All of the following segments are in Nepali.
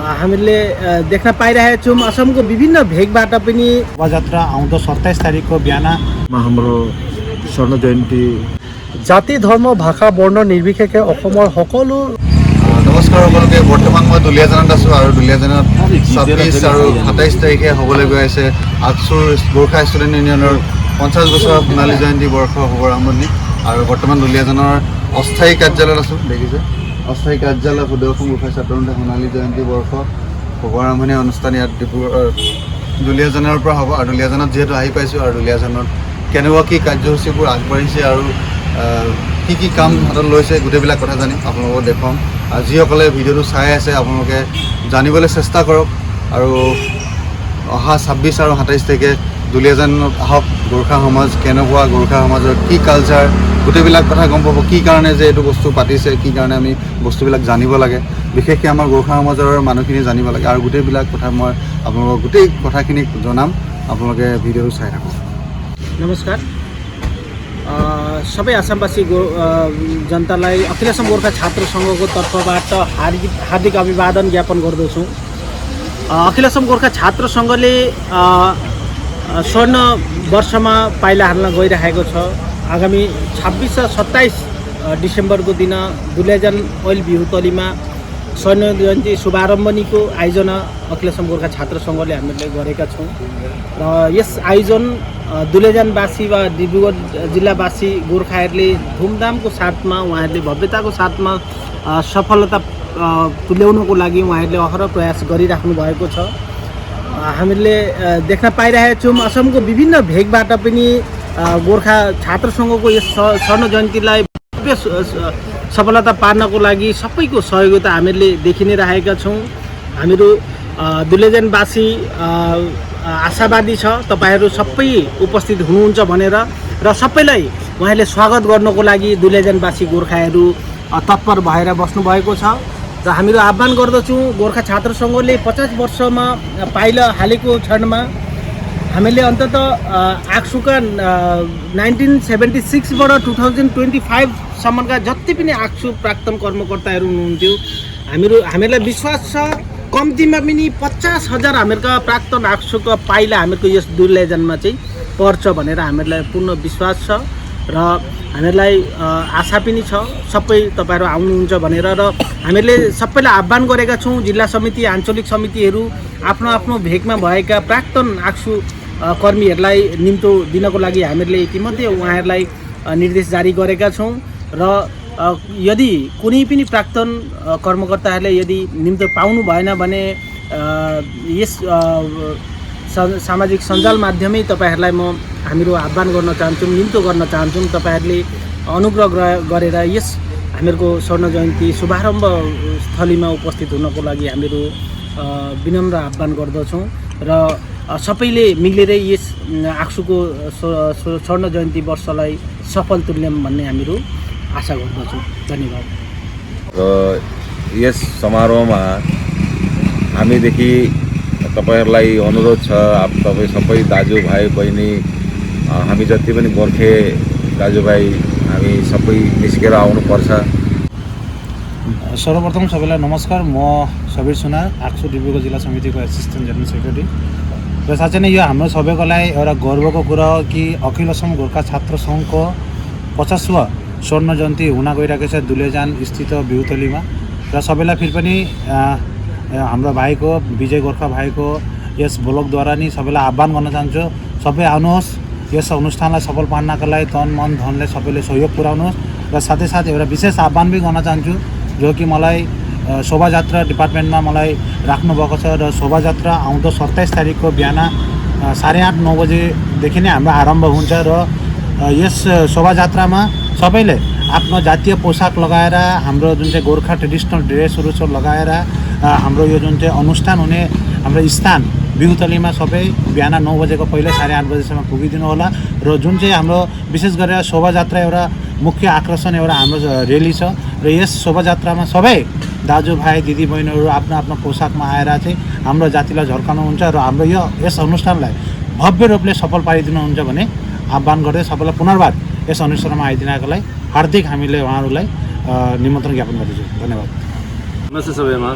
हामीले देख्न पाइरहेका छौँ असमको विभिन्न भेगबाट पनि शोभायात्रा आउँदो 27 तारिकको बिहानमा हाम्रो स्वर्ण जयन्ती জাতি ধৰ্ম ভাষা বৰ্ণ নিৰ্বিশেষে অসমৰ সকলো নমস্কাৰ সকলোকে। বৰ্তমান মই দুলীয়াজানত আছোঁ আৰু দুলীয়াজানত 26 আৰু 27 তাৰিখে হ'বলৈ গৈ আছে আটছুৰ গোৰ্খা ষ্টুডেণ্ট ইউনিয়নৰ 50 বছৰ সোণালী জয়ন্তী বৰ্ষ শুভ আৰম্ভণি। আৰু বৰ্তমান দুলীয়াজানৰ অস্থায়ী কাৰ্যালয়ত আছোঁ। দেখিছে অস্থায়ী কাৰ্যালয় সুদৰ্শন গোৰ্খা ছাত্ৰসন্থা সোণালী জয়ন্তী বৰ্ষ শুভ আৰম্ভণি অনুষ্ঠান ইয়াত দুলীয়াজানৰ পৰা হ'ব। আৰু দুলীয়াজানত যিহেতু আহি পাইছোঁ আৰু দুলীয়াজানত কেনেকুৱা কি কাৰ্যসূচীবোৰ আগবাঢ়িছে আৰু কি কাম হাতত লৈছে গোটেইবিলাক কথা জানিম, আপোনালোকক দেখুৱাম। আৰু যিসকলে ভিডিঅ'টো চাই আছে আপোনালোকে জানিবলৈ চেষ্টা কৰক আৰু অহা 26 আৰু 27 তাৰিখে দুলীয়াজানত আহক। গোৰ্খা সমাজ কেনেকুৱা, গোৰ্খা সমাজৰ কি কালচাৰ, গোটেইবিলাক কথা গম পাব। কি কাৰণে যে এইটো বস্তু পাতিছে, কি কাৰণে আমি বস্তুবিলাক জানিব লাগে, বিশেষকৈ আমাৰ গোৰ্খা সমাজৰ মানুহখিনি জানিব লাগে। আৰু গোটেইবিলাক কথা মই আপোনালোকক গোটেই কথাখিনি জনাম, আপোনালোকে ভিডিঅ'টো চাই থাকক। नमस्कार। सबै आसामवासी जनतालाई अखिल असम गोर्खा छात्र सङ्घको तर्फबाट हार्दिक अभिवादन ज्ञापन गर्दछौँ। अखिल असम गोर्खा छात्र सङ्घले स्वर्ण वर्षमा पाइला हाल्न गइरहेको छ। आगामी 26 र 27 डिसेम्बरको दिन दुलीयाजान ओइल बिहुतलीमा स्वर्ण जयन्ती शुभारम्भनीको आयोजना अखिल असम गोर्खा छात्र सङ्घले हामीले गरेका छौँ। र यस आयोजन दुलीयाजानवासी वा डिब्रुगढ जिल्लावासी गोर्खाहरूले धुमधामको साथमा, उहाँहरूले भव्यताको साथमा सफलता तुल्याउनको लागि उहाँहरूले अहरह प्रयास गरिराख्नु भएको छ। हामीले देख्न पाइरहेका छौँ असमको विभिन्न भेगबाट पनि गोर्खा छात्र सङ्घको यस स्वर्ण जयन्तीलाई भव्य सफलता पार्नको लागि सबैको सहयोगिता हामीले देखि नै रहेका छौँ। हामीहरू दुलीयाजानवासी आशावादी छ तपाईहरू सबै उपस्थित हुनुहुन्छ भनेर र सबैलाई उहाँले स्वागत गर्नको लागि दुलीयाजानवासी गोर्खाहरू तत्पर भएर बस्नुभएको छ। र हामीहरू आह्वान गर्दछौँ गोर्खा छात्र सङ्घले 50 वर्षमा पाइला हालेको क्षणमा हामीले अन्तत आक्सुका 1976बाट 2025सम्मका जति पनि आक्सु प्राक्तन कर्मकर्ताहरू हुनुहुन्थ्यो हामीलाई विश्वास छ कम्तीमा पनि 50,000 हामीहरूका प्राक्तन आक्सुका पाइला हामीहरूको यस दुलीयाजानमा चाहिँ पर्छ भनेर हामीहरूलाई पूर्ण विश्वास छ। र हामीहरूलाई आशा पनि छ सबै तपाईँहरू आउनुहुन्छ भनेर। र हामीले सबैलाई आह्वान गरेका छौँ जिल्ला समिति, आञ्चलिक समितिहरू आफ्नो आफ्नो भेगमा भएका प्राक्तन आक्सु कर्मीहरूलाई निम्तो दिनको लागि हामीहरूले इतिमध्ये उहाँहरूलाई निर्देश जारी गरेका छौँ। र यदि कुनै पनि प्राक्तन कर्मकर्ताहरूले यदि निम्तो पाउनु भएन भने यस सामाजिक सञ्जाल माध्यमै तपाईँहरूलाई हामीहरू आह्वान गर्न चाहन्छौँ, निम्तो गर्न चाहन्छौँ। तपाईँहरूले अनुग्रह गरेर यस हामीहरूको स्वर्ण जयन्ती शुभारम्भ स्थलीमा उपस्थित हुनको लागि हामीहरू विनम्र आह्वान गर्दछौँ। र सबैले मिलेरै यस आक्सुको स्वर्ण जयन्ती वर्षलाई सफल तुल्याऊँ भन्ने हामीहरू आशा गर्दछौँ। धन्यवाद। र यस समारोहमा हामीदेखि तपाईहरूलाई अनुरोध छ, तपाईँ सबै दाजुभाइ बहिनी, हामी जति पनि गोर्खे दाजुभाइ हामी सबै निस्केर आउनुपर्छ। सर्वप्रथम सबैलाई नमस्कार। म सबीर सुनार, आक्सु डिब्रुगढ जिल्ला समितिको एसिस्टेन्ट जेनरल सेक्रेटरी। र साँच्चै नै यो हाम्रो सबैको लागि एउटा गर्वको कुरा हो कि अखिल असम गोर्खा छात्र सङ्घको 50वां स्वर्ण जयन्ती हुन गइरहेको छ दुलीयाजान स्थित बिहुतलीमा। र सबैलाई फेरि पनि हाम्रो भाइको विजय गोर्खा भाइको यस ब्लगद्वारा नि सबैलाई आह्वान गर्न चाहन्छु, सबै आउनुहोस्, यस अनुष्ठानलाई सफल पार्नका लागि तन मन धनले सबैले सहयोग पुर्याउनुहोस्। र साथै साथ एउटा विशेष आह्वान पनि गर्न चाहन्छु जो कि मलाई शोभायात्रा डिपार्टमेन्टमा मलाई राख्नुभएको छ। र शोभायात्रा आउँदो 27 तारिकको बिहान 8:30-9 बजेदेखि नै हाम्रो आरम्भ हुन्छ। र यस शोभायात्रामा सबैले आफ्नो जातीय पोसाक लगाएर हाम्रो जुन चाहिँ गोर्खा ट्रेडिसनल ड्रेसहरू छ लगाएर हाम्रो यो जुन चाहिँ अनुष्ठान हुने हाम्रो स्थान बिहुतलीमा सबै बिहान 9 बजेको पहिले 8:30 बजेसम्म पुगिदिनु होला। र जुन चाहिँ हाम्रो विशेष गरेर शोभायात्रा एउटा मुख्य आकर्षण एउटा हाम्रो रेली छ। र यस शोभायात्रामा सबै दाजुभाइ दिदीबहिनीहरू आफ्नो आफ्नो पोसाकमा आएर चाहिँ हाम्रो जातिलाई झल्काउनुहुन्छ र हाम्रो यस अनुष्ठानलाई भव्य रूपले सफल पारिदिनुहुन्छ भने आह्वान गर्दै सबैलाई पुनर्बार यस अनुष्ठानमा आइदिनको लागि हार्दिक हामीले उहाँहरूलाई निमन्त्रण ज्ञापन गर्दछौँ। धन्यवाद। नमस्ते सबैमा।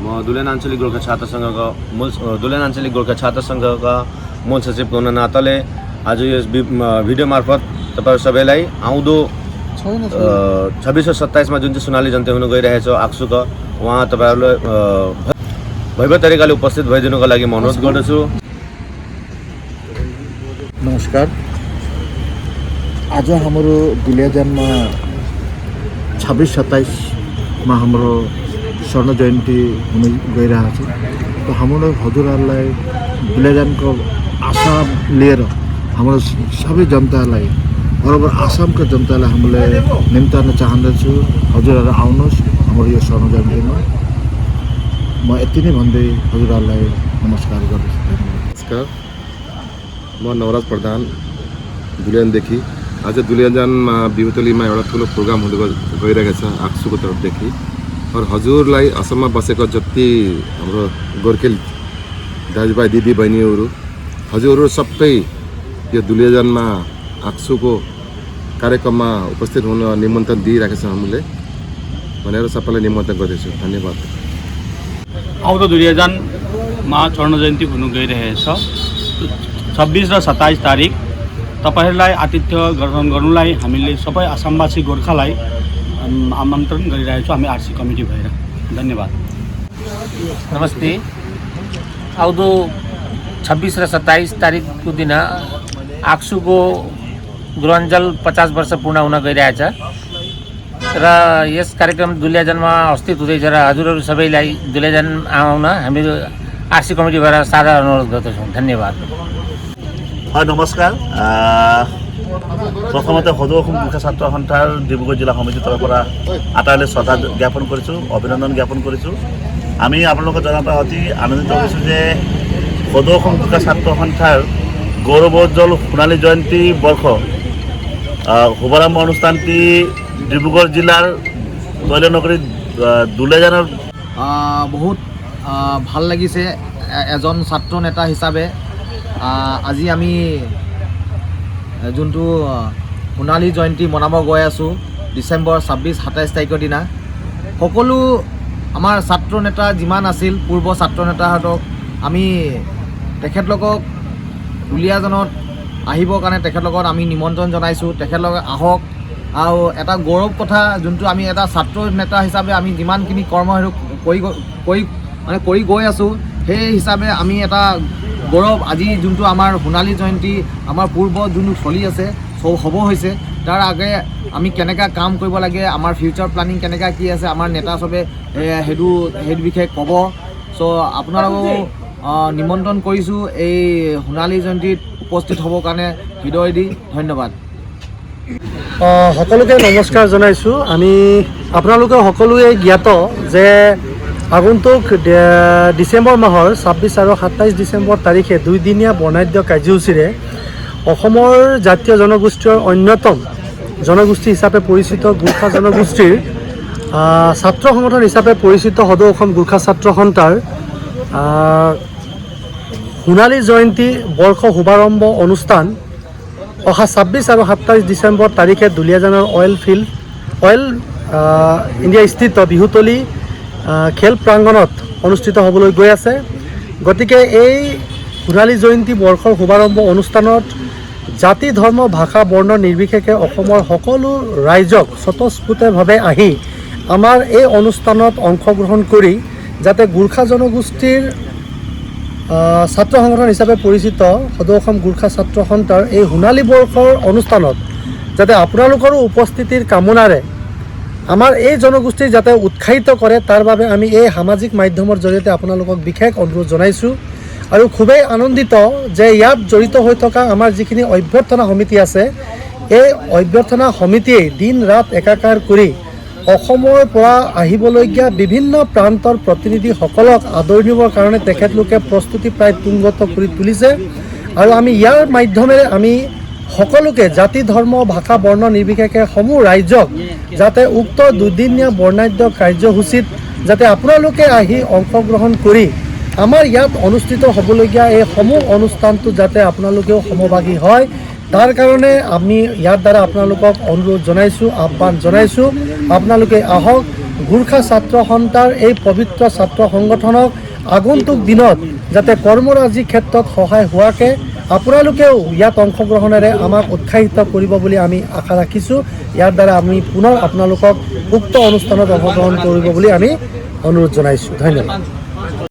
म दुल्यान आञ्चलिक गोर्खा छात्र सङ्घका दुल्यान आञ्चलिक गोर्खा छात्र सङ्घका मूल सचिवको हुन नाताले आज यस भिडियो मार्फत तपाईहरु सबैलाई आउँदो 26 र 27 मा जुन चाहिँ सुनाली जन्ती हुन गइरहेछ आक्सुका उहाँ तपाईहरुलाई भव्य तरिकाले उपस्थित भइदिनुको लागि म अनुरोध गर्दछु। नमस्कार। आज हाम्रो दुलियाजानमा 26-27 मा हाम्रो स्वर्ण जयन्ती हुन गइरहेछ। त हाम्रो हजुरहरूलाई दुलियाजानको आशा लिएर हाम्रो सबै जनतालाई बराबर आसामका जनतालाई हामीले निम्ताउन चाहँदछु, हजुरहरू आउनुहोस् हाम्रो यो स्वर्ण जयन्तीमा। म यति नै भन्दै हजुरहरूलाई नमस्कार गर्दछु। नमस्कार, म नवराज प्रधान दुलियानदेखि। आज दुलियाजानमा बिहुतलीमा एउटा ठुलो प्रोग्राम हुँदै गइरहेको छ आक्सुको तर्फदेखि। हजुरलाई असममा बसेको जति हाम्रो गोर्खेली दाजुभाइ दिदीबहिनीहरू हजुरहरू सबै यो दुलियाजानमा आक्सुको कार्यक्रममा उपस्थित हुन निमन्त्रण दिइरहेको छ हामीले भनेर सबैलाई निमन्त्रण गर्दैछु। धन्यवाद। आउँदो दुलियाजानमा स्वर्ण जयन्ती हुन गइरहेछ। 26 र 27 तारिक तपाईहरुलाई आतिथ्य ग्रहण गर्नुलाई हामीले सबै असमवासी गोर्खालाई आमन्त्रण गरिरहेछौँ हामी आरसी कमिटी भएर। धन्यवाद। नमस्ते। आउँदो 26 र 27 तारिकको दिन आक्सुको गृहाञ्चल 50 वर्ष पूर्ण हुन गइरहेछ र यस कार्यक्रम दुलियाजानमा अवस्थित हुँदैछ र हजुरहरू सबैलाई दुलियाजान आउन हामीहरू आरसी कमिटी भएर सादर अनुरोध गर्दछौँ। धन्यवाद। नमस्कार। प्रथमতে সদৌ অসম গোৰ্খা ছাত্ৰ সন্থাৰ ডিব্ৰুগড় জিলা সমিতিৰ তৰফৰ পৰা আটাইলৈ শ্ৰদ্ধা জ্ঞাপন কৰিছোঁ, অভিনন্দন জ্ঞাপন কৰিছোঁ। আমি আপোনালোকক জনাব অতি আনন্দিত হৈছোঁ যে সদৌ অসম গোৰ্খা ছাত্ৰ সন্থাৰ গৌৰৱোজ্জ্বল সোণালী জয়ন্তী বৰ্ষ শুভাৰম্ভ অনুষ্ঠানটি ডিব্ৰুগড় জিলাৰ তৈলনগৰী দুলিয়াজানৰ বহুত ভাল লাগিছে। এজন ছাত্ৰ নেতা হিচাপে আজি আমি যোনটো সোণালী জয়ন্তী মনাব গৈ আছোঁ ডিচেম্বৰ 26-27 তাৰিখৰ দিনা, সকলো আমাৰ ছাত্ৰ নেতা যিমান আছিল পূৰ্ব ছাত্ৰ নেতাহঁতক আমি তেখেতলোকক দুলিয়াজানত আহিবৰ কাৰণে তেখেতলোকক আমি নিমন্ত্ৰণ জনাইছোঁ। তেখেতলোকে আহক আৰু এটা গৌৰৱ কথা যোনটো আমি এটা ছাত্ৰ নেতা হিচাপে আমি যিমানখিনি কৰ্ম সেইটো কৰি গৈ আছোঁ সেই হিচাপে আমি এটা গৌৰৱ আজি যোনটো আমাৰ সোণালী জয়ন্তী আমাৰ পূৰ্ব যোনটো চলি আছে হ'ব হৈছে তাৰ আগে আমি কেনেকৈ কাম কৰিব লাগে, আমাৰ ফিউচাৰ প্লানিং কেনেকৈ কি আছে আমাৰ নেতা চবে সেইটো বিষয়ে ক'ব। চ' আপোনালোকক নিমন্ত্ৰণ কৰিছোঁ এই সোণালী জয়ন্তীত উপস্থিত হ'বৰ কাৰণে হৃদয় দি ধন্যবাদ। সকলোকে নমস্কাৰ জনাইছোঁ। আমি আপোনালোকে সকলোৱে জ্ঞাত যে আগন্তুক ডিচেম্বৰ মাহৰ 26 আৰু 27 ডিচেম্বৰ তাৰিখে 2 দিনীয়া বৰ্ণাঢ্য কাৰ্যসূচীৰে অসমৰ জাতীয় জনগোষ্ঠীৰ অন্যতম জনগোষ্ঠী হিচাপে পৰিচিত গোৰ্খা জনগোষ্ঠীৰ ছাত্ৰ সংগঠন হিচাপে পৰিচিত সদৌ অসম গোৰ্খা ছাত্ৰ সন্থাৰ সোণালী জয়ন্তী বৰ্ষ শুভাৰম্ভ অনুষ্ঠান অহা 26 আৰু 27 ডিচেম্বৰ তাৰিখে দুলিয়াজানৰ অইল ইণ্ডিয়া স্থিত বিহুতলী খেল প্ৰাংগণত অনুষ্ঠিত হ'বলৈ গৈ আছে। গতিকে এই সোণালী জয়ন্তী বৰ্ষৰ শুভাৰম্ভ অনুষ্ঠানত জাতি ধৰ্ম ভাষা বৰ্ণ নিৰ্বিশেষে অসমৰ সকলো ৰাইজক স্বতঃস্ফূৰ্তভাৱে আহি আমাৰ এই অনুষ্ঠানত অংশগ্ৰহণ কৰি যাতে গোৰ্খা জনগোষ্ঠীৰ ছাত্ৰ সংগঠন হিচাপে পৰিচিত সদৌ অসম গোৰ্খা ছাত্ৰ সন্থাৰ এই সোণালী বৰ্ষৰ অনুষ্ঠানত যাতে আপোনালোকৰো উপস্থিতিৰ কামনাৰে আমাৰ এই জনগোষ্ঠীক যাতে উৎসাহিত কৰে তাৰ বাবে আমি এই সামাজিক মাধ্যমৰ জৰিয়তে আপোনালোকক বিশেষ অনুৰোধ জনাইছোঁ। আৰু খুবেই আনন্দিত যে ইয়াত জড়িত হৈ থকা আমাৰ যিখিনি অভ্যৰ্থনা সমিতি আছে এই অভ্যৰ্থনা সমিতিয়ে দিন ৰাত একাকাৰ কৰি অসমৰ পৰা আহিবলগীয়া বিভিন্ন প্ৰান্তৰ প্ৰতিনিধিসকলক আদৰিবৰ কাৰণে তেখেতলোকে প্ৰস্তুতি প্ৰায় তুংগত কৰি তুলিছে। আৰু আমি ইয়াৰ মাধ্যমেৰে আমি সকলোকে জাতি ধৰ্ম ভাষা বৰ্ণ নিৰ্বিশেষে সমূহ ৰাইজক যাতে উক্ত দুদিনীয়া বৰ্ণাঢ্য কাৰ্যসূচীত যাতে আপোনালোকে আহি অংশগ্ৰহণ কৰি আমাৰ ইয়াত অনুষ্ঠিত হ'বলগীয়া এই সমূহ অনুষ্ঠানটো যাতে আপোনালোকেও সমভাগী হয় তাৰ কাৰণে আমি ইয়াৰ দ্বাৰা আপোনালোকক অনুৰোধ জনাইছোঁ, আহ্বান জনাইছোঁ। আপোনালোকে আহক গোৰ্খা ছাত্ৰ সন্থাৰ এই পবিত্ৰ ছাত্ৰ সংগঠনক আগন্তুক দিনত যাতে কৰ্মৰাজিৰ ক্ষেত্ৰত সহায় হোৱাকৈ আপোনালোকেও ইয়াত অংশগ্ৰহণেৰে আমাক উৎসাহিত কৰিব বুলি আমি আশা ৰাখিছোঁ। ইয়াৰ দ্বাৰা আমি পুনৰ আপোনালোকক উক্ত অনুষ্ঠানত অংশগ্ৰহণ কৰিব বুলি আমি অনুৰোধ জনাইছোঁ। ধন্যবাদ।